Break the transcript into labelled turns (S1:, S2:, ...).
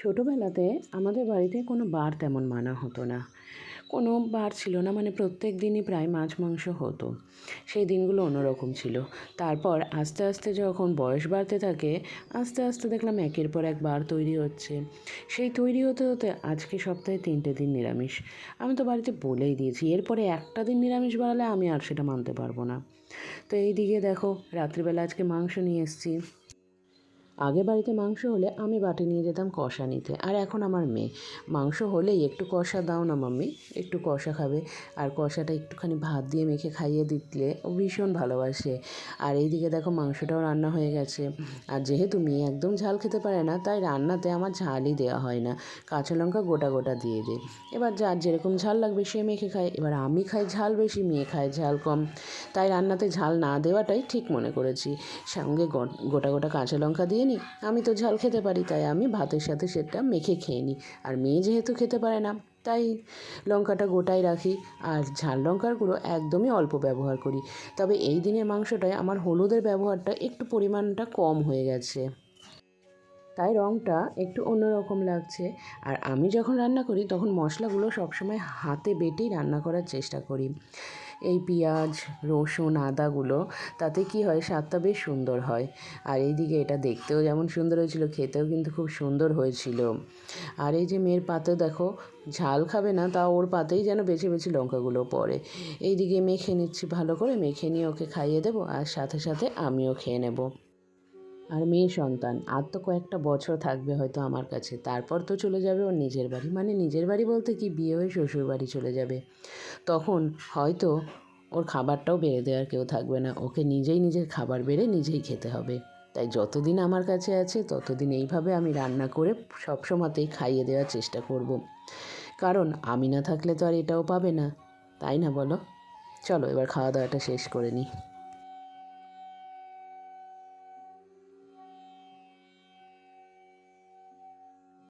S1: ছোটোবেলাতে আমাদের বাড়িতে কোনো বার তেমন মানা হতো না। কোনো বার ছিল না, মানে প্রত্যেক দিনই প্রায় মাছ মাংস হতো। সেই দিনগুলো অন্যরকম ছিল। তারপর আস্তে আস্তে যখন বয়স বাড়তে থাকে, আস্তে আস্তে দেখলাম একের পর এক বার তৈরি হচ্ছে। সেই তৈরি হতে হতে আজকে সপ্তাহে 3টে দিন নিরামিষ। আমি তো বাড়িতে বলেই দিয়েছি, এরপরে একটা দিন নিরামিষ বাড়ালে আমি আর সেটা মানতে পারবো না। তো এই দিকে দেখো, রাত্রিবেলা আজকে মাংস নিয়ে এসেছি। আগে বাড়িতে মাংস হলে আমি বাটি নিয়ে যেতাম কষা নিতে, আর এখন আমার মেয়ে মাংস হলেই একটু কষা দাও না মাম্মি, একটু কষা খাবে। আর কষাটা একটুখানি ভাত দিয়ে মেখে খাইয়ে দিলে ও ভীষণ ভালোবাসে। আর এইদিকে দেখো মাংসটাও রান্না হয়ে গেছে। আর যেহেতু মেয়ে একদম ঝাল খেতে পারে না, তাই রান্নাতে আমার ঝালই দেওয়া হয় না, কাঁচা লঙ্কা গোটা গোটা দিয়ে দিই। এবার যার যেরকম ঝাল লাগবে সে মেখে খায়। এবার আমি খাই ঝাল বেশি, মেয়ে খায় ঝাল কম, তাই রান্নাতে ঝাল না দেওয়াটাই ঠিক মনে করেছি। সঙ্গে গোটা গোটা কাঁচা লঙ্কা দিয়ে নিই। আমি তো ঝাল খেতে পারি, তাই আমি ভাতের সাথে সেটা মেখে খেয়ে নিই। আর মেয়ে যেহেতু খেতে পারে না, তাই লঙ্কাটা গোটাই রাখি। আর ঝাল লঙ্কার গুঁড়ো একদমই অল্প ব্যবহার করি। তবে এই দিনের মাংসটায় আমার হলুদের ব্যবহারটা একটু পরিমাণটা কম হয়ে গেছে, তাই রঙটা একটু অন্যরকম লাগছে। আর আমি যখন রান্না করি তখন মশলাগুলো সবসময় হাতে বেটেই রান্না করার চেষ্টা করি। এই পেঁয়াজ, রসুন, আদাগুলো, তাতে কি হয়, স্বাদটা বেশ সুন্দর হয়। আর এইদিকে এটা দেখতেও যেমন সুন্দর হয়েছিল, খেতেও কিন্তু খুব সুন্দর হয়েছিল। আর এই যে মেয়ের পাতে দেখো, ঝাল খাবে না, তা ওর পাতেই যেন বেছে বেছে লঙ্কাগুলো পড়ে। এইদিকে মেখে নিচ্ছি ভালো করে, মেখে নিয়ে ওকে খাইয়ে দেবো, আর সাথে সাথে আমিও খেয়ে নেব। আর মেয়ে সন্তান আর তো কয়েকটা বছর থাকবে হয়তো আমার কাছে, তারপর তো চলে যাবে ওর নিজের বাড়ি। মানে নিজের বাড়ি বলতে কি, বিয়ে হয়ে শ্বশুর বাড়ি চলে যাবে। তখন হয়তো ওর খাবারটাও বেড়ে দেওয়ার কেউ থাকবে না, ওকে নিজেই নিজের খাবার বেড়ে নিজেই খেতে হবে। তাই যতদিন আমার কাছে আছে ততদিন এইভাবে আমি রান্না করে সবসময়তেই খাইয়ে দেওয়ার চেষ্টা করব। কারণ আমি না থাকলে তো আর এটাও পাবে না, তাই না বলো? চলো এবার খাওয়া দাওয়াটা শেষ করে নিই।